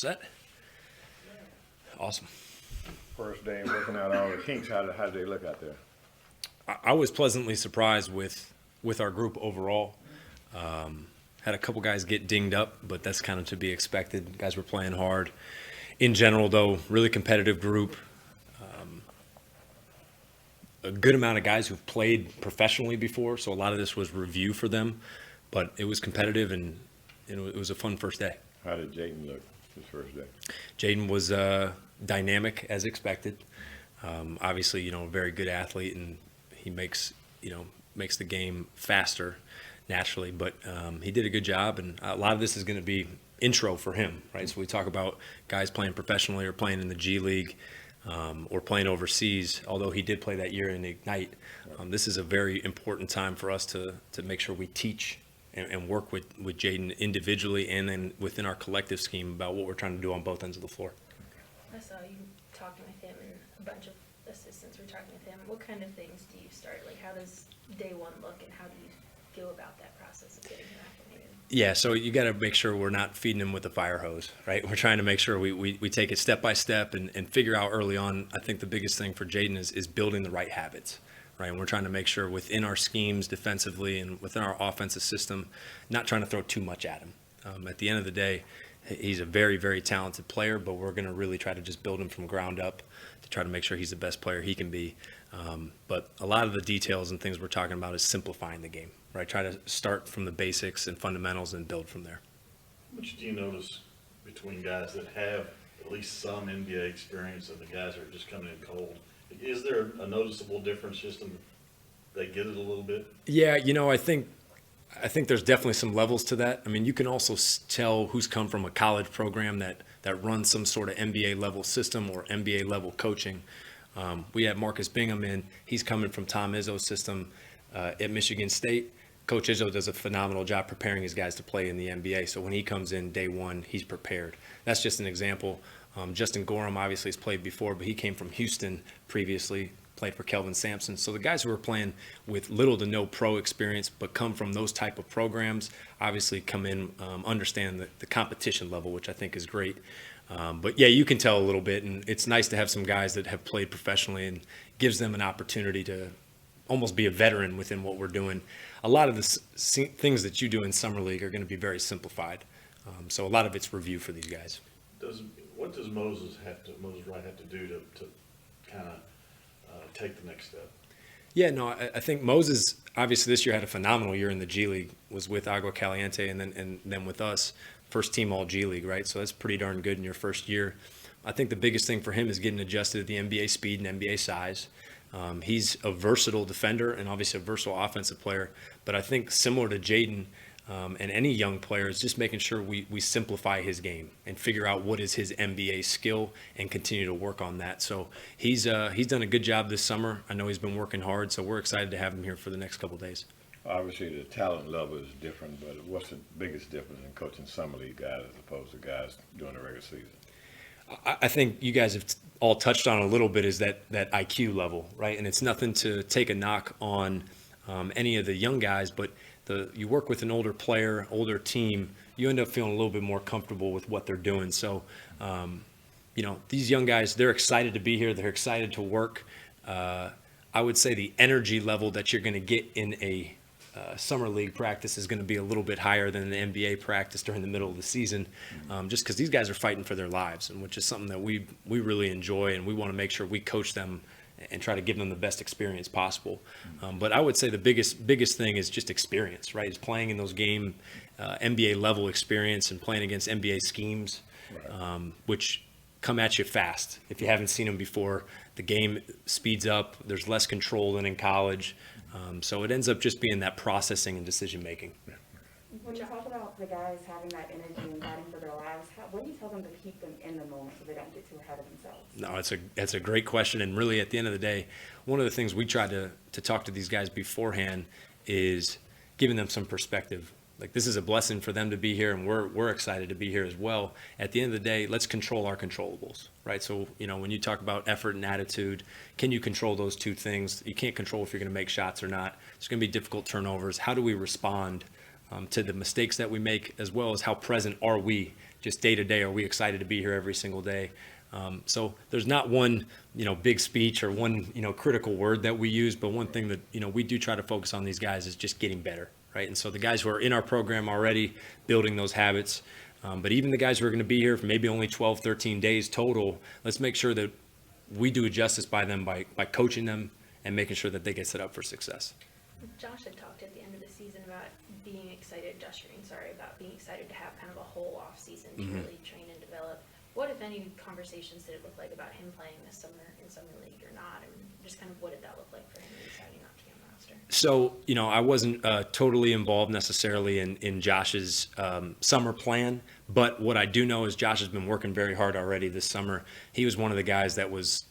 set? Awesome. First day working out all the kinks. How did they look out there? I was pleasantly surprised with our group overall. Had a couple guys get dinged up, but that's kind of to be expected. Guys were playing hard. In general, though, really competitive group. A good amount of guys who've played professionally before, so a lot of this was review for them. But it was competitive, and it was a fun first day. How did Jaden look his first day? Jaden was dynamic as expected. Obviously, a very good athlete, and he makes the game faster naturally. But he did a good job, and a lot of this is going to be intro for him, right? So we talk about guys playing professionally or playing in the G League or playing overseas. Although he did play that year in Ignite, this is a very important time for us to make sure we teach and work with Jaden individually and then within our collective scheme about what we're trying to do on both ends of the floor. I saw you talking with him, and a bunch of assistants were talking with him. What kind of things do you start? Like, how does day one look, and how do you feel about that process of getting him acclimated? Yeah, so you got to make sure we're not feeding him with a fire hose, right? We're trying to make sure we take it step by step and figure out early on. I think the biggest thing for Jaden is building the right habits. Right, and we're trying to make sure within our schemes defensively and within our offensive system, not trying to throw too much at him. At the end of the day, he's a very, very talented player, but we're going to really try to just build him from ground up to try to make sure he's the best player he can be. But a lot of the details and things we're talking about is simplifying the game, right? Try to start from the basics and fundamentals and build from there. How much do you notice between guys that have at least some NBA experience and the guys that are just coming in cold? Is there a noticeable difference just in they get it a little bit? Yeah, I think there's definitely some levels to that. I mean, you can also tell who's come from a college program that runs some sort of NBA level system or NBA level coaching. We had Marcus Bingham in. He's coming from Tom Izzo's system at Michigan State. Coach Izzo does a phenomenal job preparing his guys to play in the NBA. So when he comes in day one, he's prepared. That's just an example. Justin Gorham obviously has played before, but he came from Houston previously, played for Kelvin Sampson. So the guys who are playing with little to no pro experience but come from those type of programs obviously come in, understand the competition level, which I think is great. But yeah, you can tell a little bit, and it's nice to have some guys that have played professionally and gives them an opportunity to almost be a veteran within what we're doing. A lot of the things that you do in Summer League are going to be very simplified. So a lot of it's review for these guys. What does Moses Wright have to do to kind of take the next step? Yeah, no, I think Moses obviously this year had a phenomenal year in the G League. Was with Agua Caliente and then with us, first team All G League, right? So that's pretty darn good in your first year. I think the biggest thing for him is getting adjusted to the NBA speed and NBA size. He's a versatile defender and obviously a versatile offensive player. But I think similar to Jaden and any young player is just making sure we simplify his game and figure out what is his NBA skill and continue to work on that. So he's done a good job this summer. I know he's been working hard, so we're excited to have him here for the next couple of days. Obviously, the talent level is different, but what's the biggest difference in coaching Summer League guys as opposed to guys during the regular season? I think you guys have all touched on a little bit is that IQ level, right? And it's nothing to take a knock on any of the young guys, but you work with an older player, older team, you end up feeling a little bit more comfortable with what they're doing. So, these young guys, they're excited to be here. They're excited to work. I would say the energy level that you're going to get in a Summer League practice is going to be a little bit higher than an NBA practice during the middle of the season, just because these guys are fighting for their lives, and which is something that we really enjoy, and we want to make sure we coach them and try to give them the best experience possible. But I would say the biggest thing is just experience, right? Is playing in those game NBA level experience and playing against NBA schemes, which come at you fast. If you haven't seen them before, the game speeds up. There's less control than in college. So it ends up just being that processing and decision making. When you talk about the guys having that energy and fighting for their lives, what do you tell them to keep them in the moment so they don't get too ahead of themselves? No, it's a great question. And really, at the end of the day, one of the things we try to talk to these guys beforehand is giving them some perspective. Like, this is a blessing for them to be here, and we're excited to be here as well. At the end of the day, let's control our controllables, right? So, when you talk about effort and attitude, can you control those two things? You can't control if you're going to make shots or not. It's going to be difficult turnovers. How do we respond to the mistakes that we make, as well as how present are we just day to day, are we excited to be here every single day? So there's not one, big speech or one, critical word that we use, but one thing that, we do try to focus on these guys is just getting better, right? And so the guys who are in our program already building those habits, but even the guys who are going to be here for maybe only 12, 13 days total, let's make sure that we do justice by them by coaching them and making sure that they get set up for success. Josh had talked at the end of the season about being excited, about being excited to have kind of a whole off season to really train and develop. What, if any, conversations did it look like about him playing this summer in summer league or not, and just kind of what did that look like for him deciding not to be on the roster? So, I wasn't totally involved necessarily in Josh's summer plan, but what I do know is Josh has been working very hard already this summer. He was one of the guys that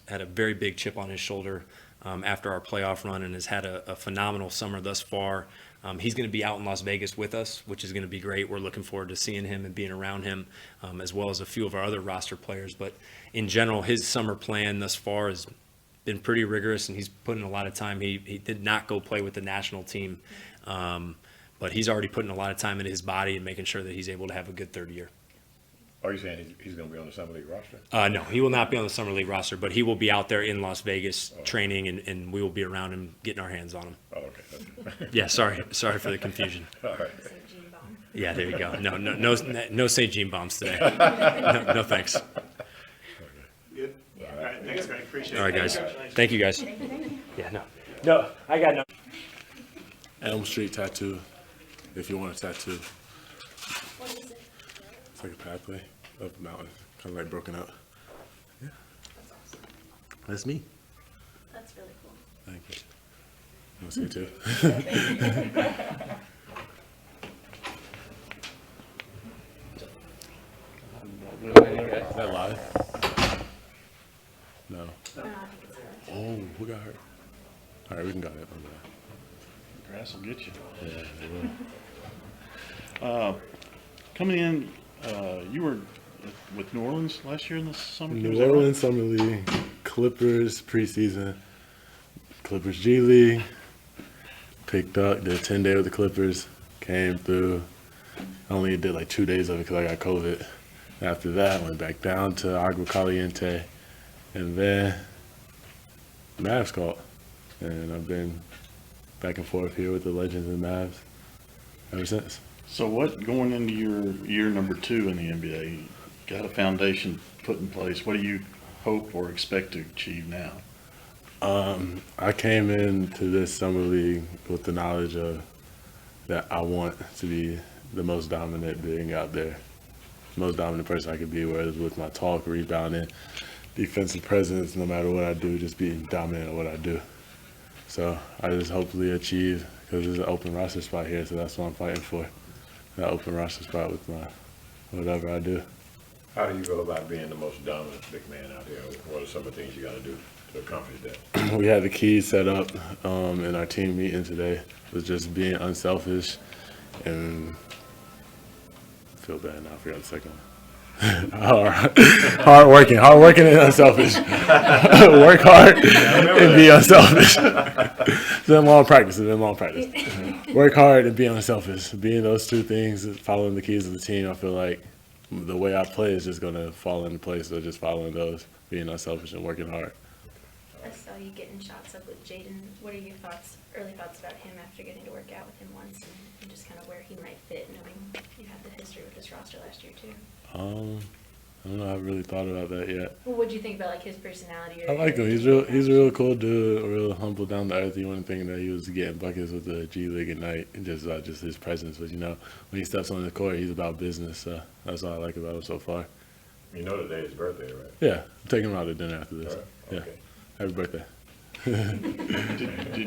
had a very big chip on his shoulder after our playoff run and has had a phenomenal summer thus far. He's going to be out in Las Vegas with us, which is going to be great. We're looking forward to seeing him and being around him, as well as a few of our other roster players. But in general, his summer plan thus far has been pretty rigorous, and he's put in a lot of time. He did not go play with the national team, but he's already putting a lot of time into his body and making sure that he's able to have a good third year. Are you saying he's going to be on the Summer League roster? No, he will not be on the Summer League roster, but he will be out there in Las Vegas training, and we will be around him, getting our hands on him. Oh, okay. Yeah, sorry for the confusion. All right. St. Jean bomb. Yeah, there you go. No St. Jean bombs today. No thanks. Good. All right, thanks, Greg. Appreciate it. All right, guys. Thank you, guys. Yeah, no, I got no. Elm Street tattoo, if you want a tattoo. What is it? It's like a pathway up a mountain, kind of like broken up. Yeah, That's awesome. that's me. That's really cool. Thank you. You want to see it too? Is that live? No. I think it's hard. Oh, who got hurt? All right, we can go ahead. Grass will get you. Yeah, it will. Coming in, you were with New Orleans last year in the summer? New Orleans Summer League, Clippers preseason, Clippers G League, picked up, did a 10-day with the Clippers, came through. I only did like 2 days of it because I got COVID. After that, went back down to Agua Caliente, and then Mavs called. And I've been back and forth here with the Legends and Mavs ever since. So what, going into your year number 2 in the NBA, you got a foundation put in place. What do you hope or expect to achieve now? I came into this summer league with the knowledge of that I want to be the most dominant being out there, most dominant person I could be, whether it's with my talk, rebounding, defensive presence, no matter what I do, just being dominant at what I do. So I just hopefully achieve, because there's an open roster spot here, so that's what I'm fighting for, that open roster spot with my whatever I do. How do you go about being the most dominant big man out there? What are some of the things you got to do to accomplish that? We had the keys set up in our team meeting today. It was just being unselfish and feel bad now. I forgot the second one. hard working and unselfish. Work hard and be unselfish. It's been long practice. Work hard and be unselfish. Being those two things, following the keys of the team, I feel like the way I play is just going to fall into place. So just following those, being unselfish and working hard. I saw you getting shots up with Jaden. What are your early thoughts about him after getting to work out with him once, and just kind of where he might fit, knowing you had the history with this roster last year too? I don't know. I haven't really thought about that yet. Well, what do you think about like his personality? I like him. He's a real cool dude, real humble, down to earth. You wouldn't think that he was getting buckets with the G League at night, and just his presence. But when he steps on the court, he's about business. So that's all I like about him so far. You know today is his birthday, right? Yeah, I'm taking him out to dinner after this. All right. Yeah, Okay. happy birthday. Do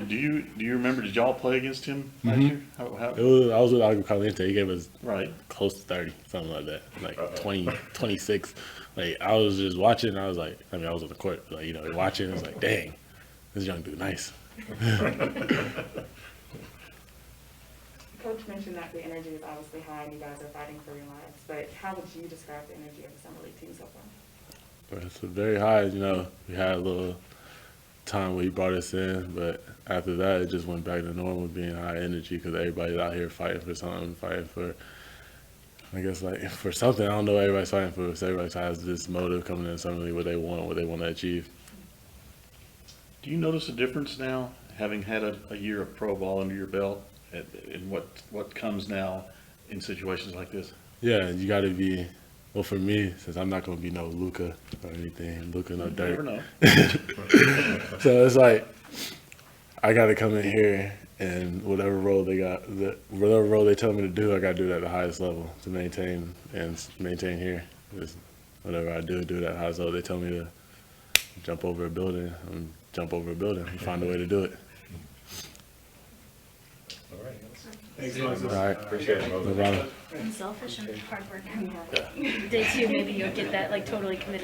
you remember, did y'all play against him last year? How, I was with Agua Caliente. He gave us right. close to 30, something like that, like 20, 26. Like, I was just watching. I was like, I was on the court, like, watching. I was like, dang, this young dude, nice. Coach mentioned that the energy is obviously high and you guys are fighting for your lives, but how would you describe the energy of the Summer League team so far? It's very high. We had a little time where he brought us in, but after that, it just went back to normal, being high energy, because everybody's out here fighting for something, fighting for I guess like for something, I don't know what everybody's fighting for. So everybody has this motive coming in, something what they want to achieve. Do you notice a difference now, having had a year of pro ball under your belt, in what comes now in situations like this? Yeah, you got to be. Well, for me, since I'm not gonna be no Luka or anything, Luka no You dirt. never know. So it's like I got to come in here and whatever role they tell me to do, I got to do it at the highest level to maintain here. Just whatever I do it at the highest level. They tell me to jump over a building, and find a way to do it. Thanks, Moses. All right, Appreciate it, Moses. no problem. Unselfish and hardworking. Day two, maybe you'll get that like totally committed